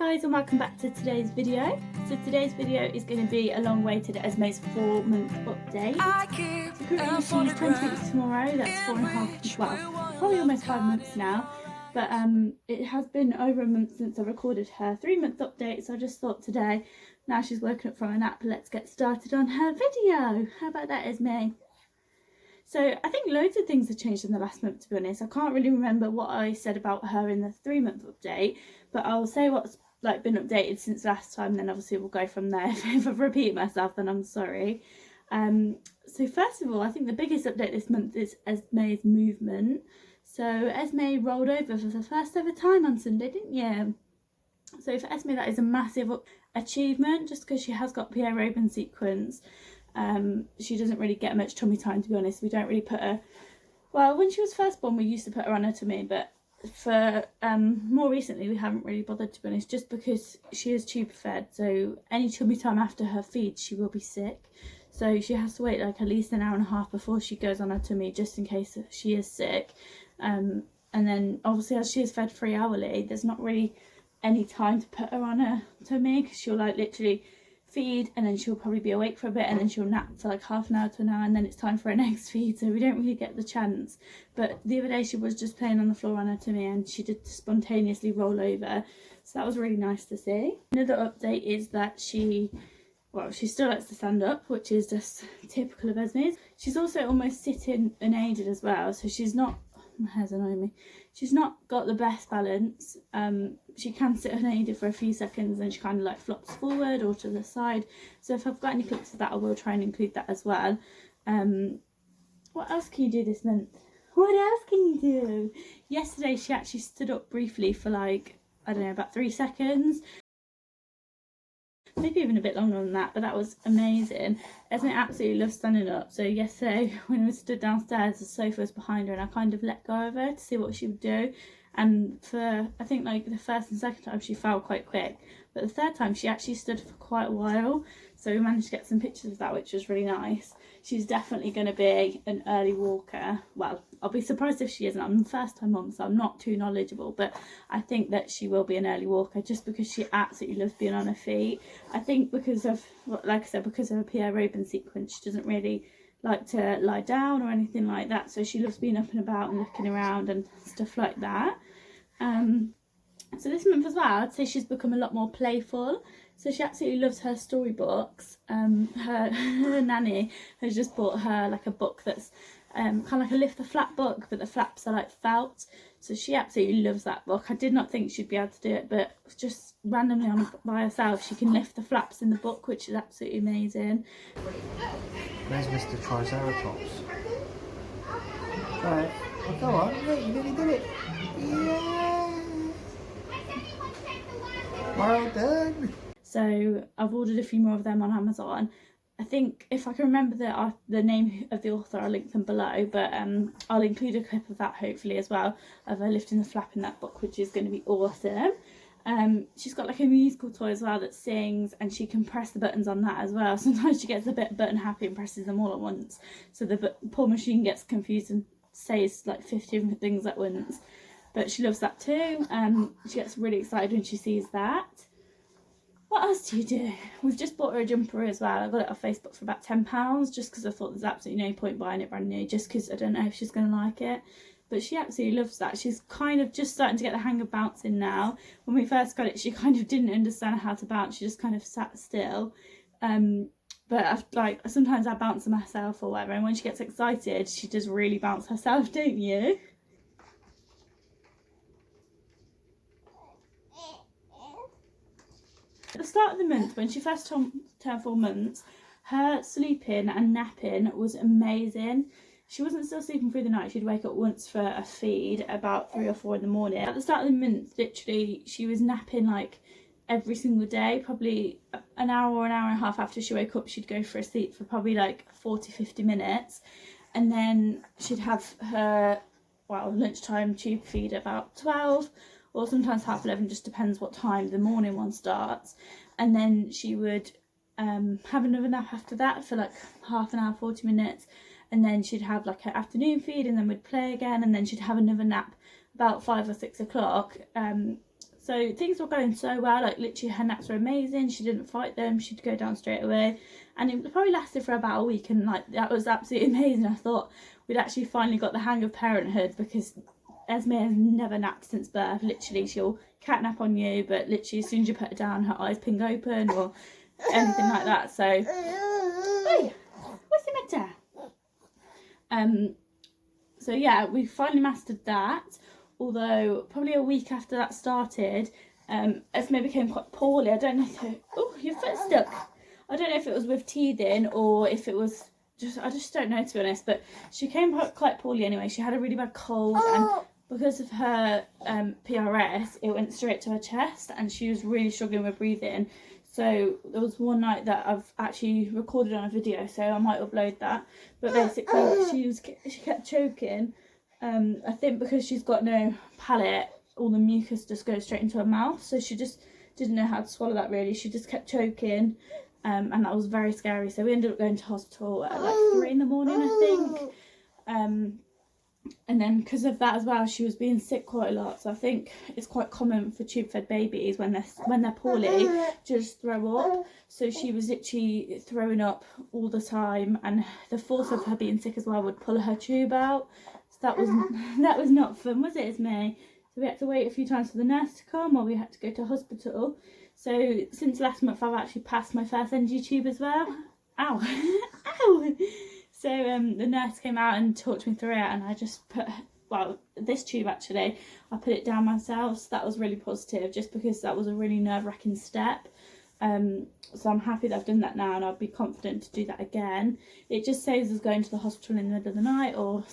guys, and welcome back to today's video. So today's video is going to be a long-awaited Esme's 4-month update. So currently she's 20 weeks tomorrow, that's 4.5, well, probably almost 5 months now. But it has been over a month since I recorded her 3-month update, so I just thought today, now she's woken up from a nap, let's get started on her video. How about that, Esme? So I think loads of things have changed in the last month, to be honest. I can't really remember what I said about her in the 3-month update, but I'll say what's been updated since last time, then obviously we'll go from there. If I've repeated myself, then I'm sorry. So first of all, I think the biggest update this month is Esme's movement. So Esme rolled over for the first ever time on Sunday, didn't you? So for Esme, that is a massive achievement, just because she has got Pierre sequence. She doesn't really get much tummy time, to be honest. We don't really put her, well, when she was first born we used to put her on her tummy, but for more recently we haven't really bothered, to be honest, just because she is tube fed, so any tummy time after her feed she will be sick, so she has to wait like at least an hour and a half before she goes on her tummy, just in case she is sick. And then obviously as she is fed 3 hourly, there's not really any time to put her on her tummy, because she'll like literally feed and then she'll probably be awake for a bit and then she'll nap for like half an hour to an hour and then it's time for her next feed, so we don't really get the chance. But the other day she was just playing on the floor on her tummy and she did spontaneously roll over, so that was really nice to see. Another update is that she still likes to stand up, which is just typical of Esme's. She's also almost sitting unaided as well, so she's not, my hair's annoying me, she's not got the best balance. She can sit unaided for a few seconds and she kind of like flops forward or to the side, so if I've got any clips of that I will try and include that as well. What else can you do this month? What else can you do? Yesterday she actually stood up briefly for like, I don't know, about 3 seconds, maybe even a bit longer than that, but that was amazing. Esme absolutely loves standing up, so yesterday when we stood downstairs the sofa was behind her and I kind of let go of her to see what she would do, and for I think like the first and second time she fell quite quick, but the third time she actually stood for quite a while, so we managed to get some pictures of that, which was really nice. She's definitely going to be an early walker. Well, I'll be surprised if she isn't. I'm the first time mum, so I'm not too knowledgeable, but I think that she will be an early walker just because she absolutely loves being on her feet. I think because of, like I said, because of her Pierre sequence, she doesn't really like to lie down or anything like that, so she loves being up and about and looking around and stuff like that. So this month as well, I'd say she's become a lot more playful. So she absolutely loves her storybooks. Her nanny has just bought her like a book that's kind of like a lift the flap book, but the flaps are like felt. So she absolutely loves that book. I did not think she'd be able to do it, but just randomly on by herself she can lift the flaps in the book, which is absolutely amazing. Where's Mr. Triceratops? Alright, well, go on, look, you nearly did it. Yeah! Well done! So I've ordered a few more of them on Amazon. I think if I can remember the name of the author, I'll link them below, but I'll include a clip of that hopefully as well, of her lifting the flap in that book, which is going to be awesome. She's got like a musical toy as well that sings, and she can press the buttons on that as well. Sometimes she gets a bit button happy and presses them all at once, so the poor machine gets confused and says like 50 different things at once, but she loves that too. She gets really excited when she sees that. What else do you do? We've just bought her a jumper as well. I got it off Facebook for about £10 just because I thought there's absolutely no point buying it brand new, just because I don't know if she's going to like it. But she absolutely loves that. She's kind of just starting to get the hang of bouncing now. When we first got it, she kind of didn't understand how to bounce. She just kind of sat still. But like sometimes I bounce her myself or whatever, and when she gets excited, she does really bounce herself, don't you? At the start of the month, when she first turned 4 months, her sleeping and napping was amazing. She wasn't still sleeping through the night. She'd wake up once for a feed about 3 or 4 in the morning. At the start of the month, literally, she was napping like every single day. Probably an hour or an hour and a half after she woke up, she'd go for a sleep for probably like 40-50 minutes. And then she'd have her, well, lunchtime tube feed about 12. Or sometimes half 11, just depends what time the morning one starts. And then she would have another nap after that for like half an hour, 40 minutes. And then she'd have like her afternoon feed, and then we'd play again, and then she'd have another nap about 5 or 6 o'clock. So So things were going so well, like literally her naps were amazing. She didn't fight them, she'd go down straight away, and it probably lasted for about a week, and like that was absolutely amazing. I thought we'd actually finally got the hang of parenthood, because Esme has never napped since birth. Literally she'll catnap on you, but literally as soon as you put her down, her eyes ping open or anything like that. So hey, what's the matter? So yeah, we finally mastered that. Although probably a week after that started, Esme became quite poorly. I don't know if oh, your foot's stuck. I don't know if it was with teething or if it was just, I just don't know, to be honest. But she came quite poorly anyway. She had a really bad cold, and because of her PRS, it went straight to her chest, and she was really struggling with breathing. So there was one night that I've actually recorded on a video, so I might upload that. But basically, she kept choking. I think because she's got no palate, all the mucus just goes straight into her mouth, so she just didn't know how to swallow that really. She just kept choking, and that was very scary. So we ended up going to hospital at like 3 in the morning, I think. And then because of that as well, she was being sick quite a lot. So I think it's quite common for tube-fed babies when they're poorly to just throw up. So she was literally throwing up all the time, and the force of her being sick as well would pull her tube out. That was not fun, was it, Esme? So we had to wait a few times for the nurse to come, or we had to go to hospital. So since last month, I've actually passed my first NG tube as well. Ow, ow. So the nurse came out and talked me through it, and I just put, well, this tube actually, I put it down myself. So that was really positive, just because that was a really nerve-wracking step. So I'm happy that I've done that now, and I'll be confident to do that again. It just saves us going to the hospital in the middle of the night, or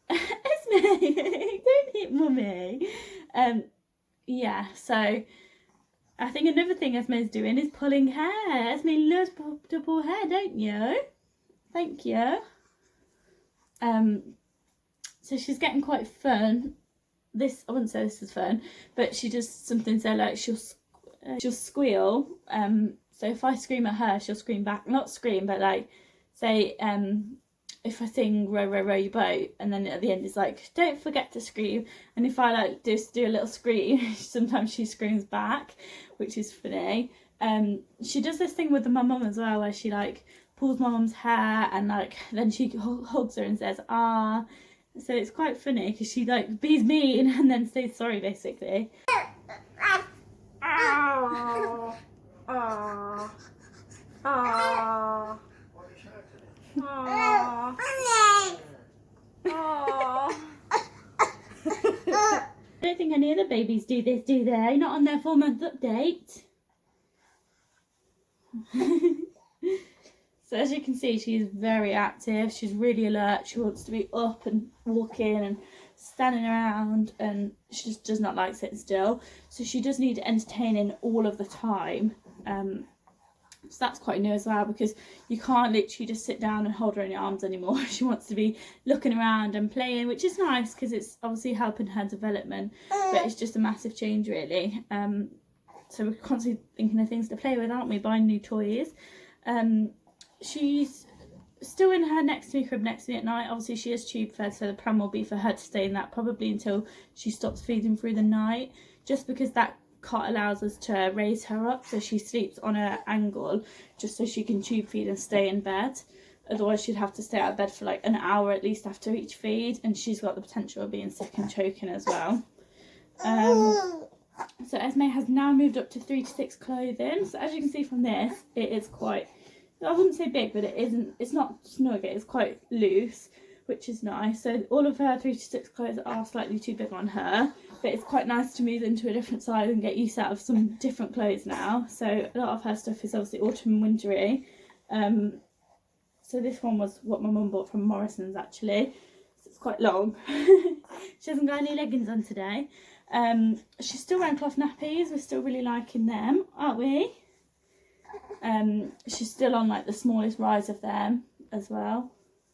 Esme, don't hit mummy. Yeah, so I think another thing Esme's doing is pulling hair. Esme loves to pull hair, don't you? Thank you. So she's getting quite fun. I wouldn't say this is fun, but she does something, so like she'll squeal. So if I scream at her, she'll scream back. Not scream, but like say if I sing row, row, row your boat, and then at the end it's like, don't forget to scream. And if I like just do a little scream, sometimes she screams back, which is funny. She does this thing with my mum as well, where she like pulls my mum's hair, and like then she hugs her and says ah. So it's quite funny, because she like bees mean and then says sorry, basically. Oh, oh, oh. Aww. Aww. I don't think any other babies do this, do they? Not on their 4-month update. So as you can see, she's very active. She's really alert. She wants to be up and walking and standing around, and she just does not like sitting still. So she does need entertaining all of the time. So that's quite new as well, because you can't literally just sit down and hold her in your arms anymore. She wants to be looking around and playing, which is nice because it's obviously helping her development, but it's just a massive change really. So we're constantly thinking of things to play with, aren't we? Buying new toys. She's still in her next to me crib next to me at night. Obviously she is tube fed, so the plan will be for her to stay in that probably until she stops feeding through the night, just because that cot allows us to raise her up, so she sleeps on her angle just so she can tube feed and stay in bed. Otherwise she'd have to stay out of bed for like an hour at least after each feed, and she's got the potential of being sick and choking as well. So Esme has now moved up to 3 to 6 clothing. So as you can see from this, it is quite, I wouldn't say big, but it's not snug, it's quite loose, which is nice. So all of her 3 to 6 clothes are slightly too big on her, but it's quite nice to move into a different size and get used out of some different clothes now. So a lot of her stuff is obviously autumn and wintry. So this one was what my mum bought from Morrison's actually. So it's quite long. She hasn't got any leggings on today. She's still wearing cloth nappies. We're still really liking them, aren't we? She's still on like the smallest rise of them as well,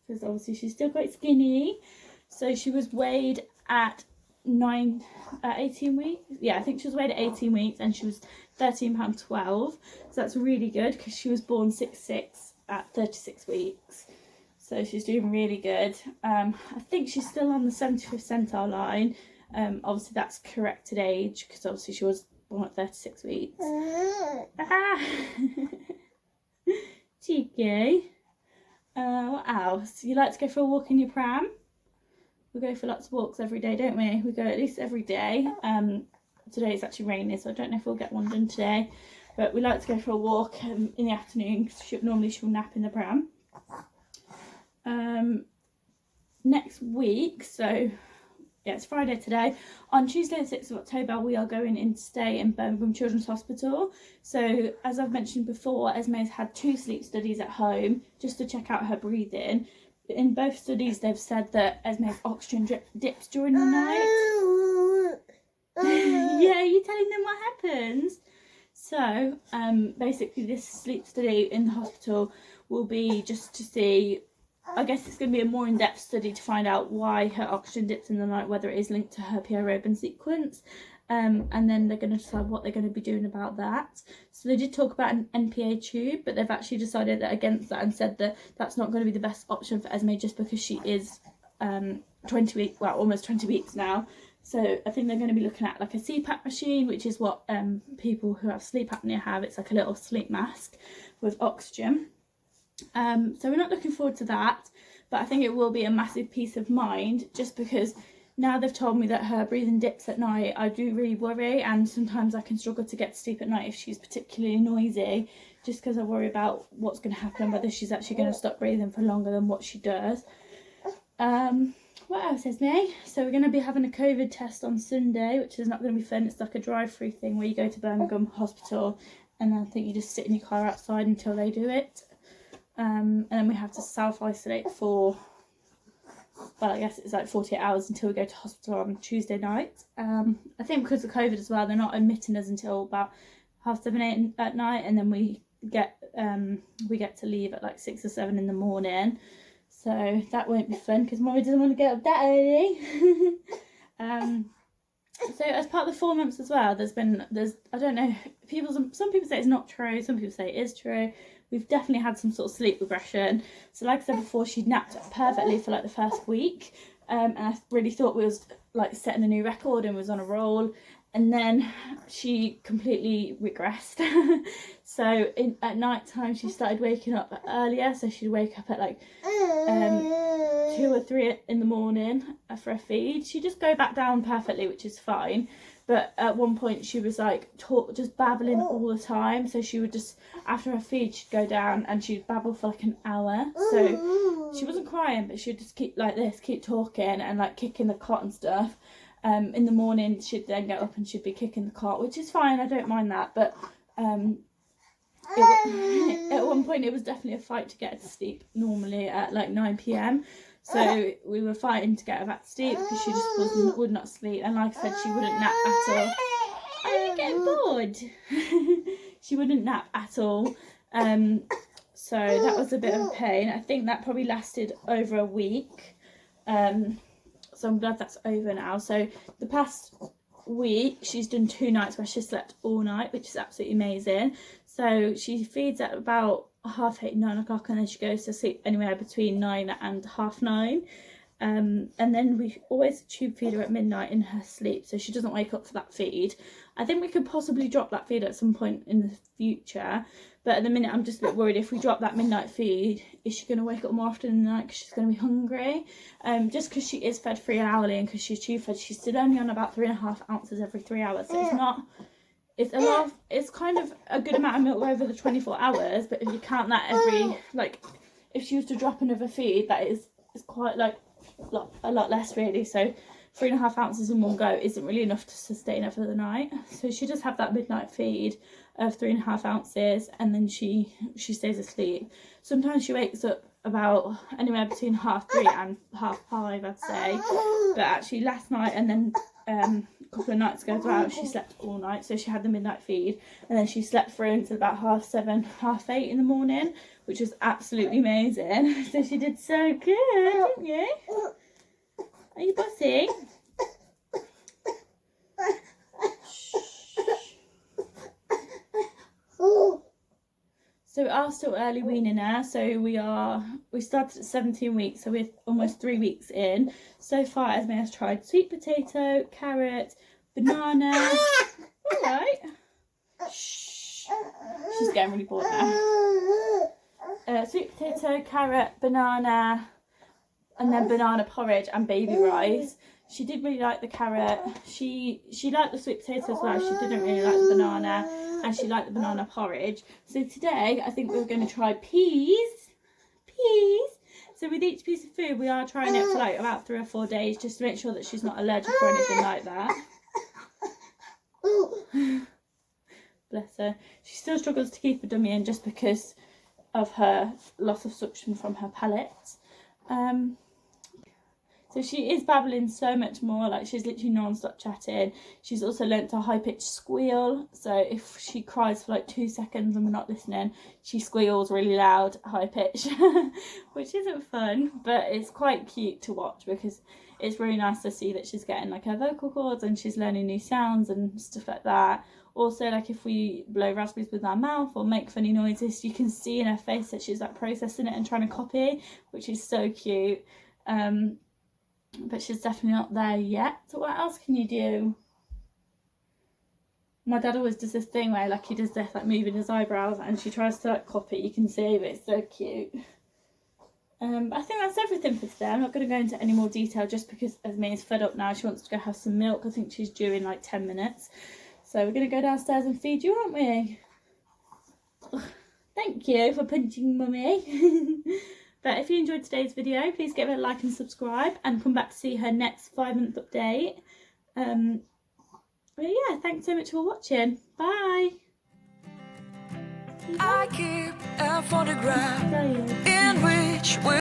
because obviously she's still quite skinny. So she was weighed at 18 weeks. Yeah, I think she was weighed at 18 weeks, and she was £13.12. So that's really good, because she was born 6'6" at 36 weeks. So she's doing really good. I think she's still on the 75th centile line. Obviously that's corrected age, because obviously she was born at 36 weeks. Ah. Cheeky. What else? You like to go for a walk in your pram? We go for lots of walks every day, don't we? We go at least every day. Today it's actually raining, so I don't know if we'll get one done today. But we like to go for a walk in the afternoon, because normally she'll nap in the pram. Next week, so yeah, it's Friday today. On Tuesday the 6th of October, we are going in to stay in Birmingham Children's Hospital. So as I've mentioned before, Esme's had 2 sleep studies at home just to check out her breathing. In both studies, they've said that Esme's oxygen dips during the night. Yeah, you telling them what happens? So basically this sleep study in the hospital will be just to see, I guess it's going to be a more in-depth study to find out why her oxygen dips in the night, whether it is linked to her Pierre sequence, and then they're going to decide what they're going to be doing about that. So they did talk about an NPA tube, but they've actually decided that against that and said that that's not going to be the best option for Esme, just because she is 20 weeks, well, almost 20 weeks now. So I think they're going to be looking at like a CPAP machine, which is what people who have sleep apnea have. It's like a little sleep mask with oxygen. So we're not looking forward to that, but I think it will be a massive peace of mind, just because now they've told me that her breathing dips at night. I do really worry, and sometimes I can struggle to get to sleep at night if she's particularly noisy, just because I worry about what's going to happen, whether she's actually going to stop breathing for longer than what she does. What else is me? So we're going to be having a COVID test on Sunday, which is not going to be fun. It's like a drive-through thing where you go to Birmingham Hospital and I think you just sit in your car outside until they do it. And then we have to self-isolate for, well, I guess it's like 48 hours until we go to hospital on Tuesday night. I think because of COVID as well, they're not admitting us until about 7:30, 8 at night, and then we get to leave at like 6 or 7 in the morning. So that won't be fun because Mommy doesn't want to get up that early. So as part of the 4 months as well, there's I don't know, some people say it's not true, some people say it is true. We've definitely had some sort of sleep regression. So like I said before, she napped perfectly for like the first week, and I really thought we was like setting a new record and was on a roll. And then she completely regressed. So at night time she started waking up earlier, so she'd wake up at like 2 or 3 in the morning for a feed. She'd just go back down perfectly, which is fine. But at one point she was like just babbling all the time. So she would just, after her feed, she'd go down and she'd babble for like an hour. So she wasn't crying, but she'd just keep like this, keep talking and like kicking the cot and stuff. In the morning she'd then get up and she'd be kicking the cot, which is fine, I don't mind that. But at one point it was definitely a fight to get her to sleep, normally at like 9 p.m. So we were fighting to get her back to sleep because she just would not sleep. And like I said, she wouldn't nap at all. Are you getting bored? She wouldn't nap at all. So that was a bit of a pain. I think that probably lasted over a week. So I'm glad that's over now. So the past week she's done 2 nights where she slept all night, which is absolutely amazing. So she feeds at about 8:30, 9 o'clock, and then she goes to sleep anywhere between 9 and 9:30. And then we always tube feed her at midnight in her sleep, so she doesn't wake up for that feed. I think we could possibly drop that feed at some point in the future, but at the minute I'm just a bit worried if we drop that midnight feed, is she going to wake up more often in the night because she's going to be hungry? Just because she is fed 3 hourly and because she's tube fed, she's still only on about 3.5 ounces every 3 hours, so it's a lot of, it's kind of a good amount of milk over the 24 hours, but if you count that every, like, if she was to drop another feed, that is quite like a lot less really. So 3.5 ounces in one go isn't really enough to sustain her for the night. So she does have that midnight feed of 3.5 ounces, and then she stays asleep. Sometimes she wakes up about anywhere between 3:30 and 5:30, I'd say. But actually last night and then a couple of nights ago as well, she slept all night. So she had the midnight feed and then she slept through until about 7:30, 8:30 in the morning, which was absolutely amazing. So she did so good, didn't you? Are you bossy? So we are still early weaning her. So we started at 17 weeks, so we're almost 3 weeks in. So far Esme has tried sweet potato, carrot, banana. right. Shh. She's getting really bored now. Sweet potato, carrot, banana, and then banana porridge and baby rice. She did really like the carrot. She liked the sweet potato as well. She didn't really like the banana, and she liked the banana porridge. So today I think we're going to try peas. So with each piece of food we are trying it for like about 3 or 4 days, just to make sure that she's not allergic or anything like that. Bless her. She still struggles to keep her dummy in just because of her loss of suction from her palate. So she is babbling so much more, like she's literally non-stop chatting. She's also learnt a high-pitched squeal, so if she cries for like 2 seconds and we're not listening, she squeals really loud, high-pitched, which isn't fun, but it's quite cute to watch because it's really nice to see that she's getting like her vocal cords and she's learning new sounds and stuff like that. Also, like if we blow raspberries with our mouth or make funny noises, you can see in her face that she's like processing it and trying to copy, which is so cute. But she's definitely not there yet. So what else can you do? My dad always does this thing where like he does this, like moving his eyebrows, and she tries to like copy. You can see, but it's so cute. But I think that's everything for today. I'm not going to go into any more detail just because Esme is fed up now. She wants to go have some milk. I think she's due in like 10 minutes. So we're going to go downstairs and feed you, aren't we? Ugh, thank you for punching mummy. But if you enjoyed today's video, please give it a like and subscribe, and come back to see her next 5-month update. But yeah, thanks so much for watching. Bye. I keep a photograph in which we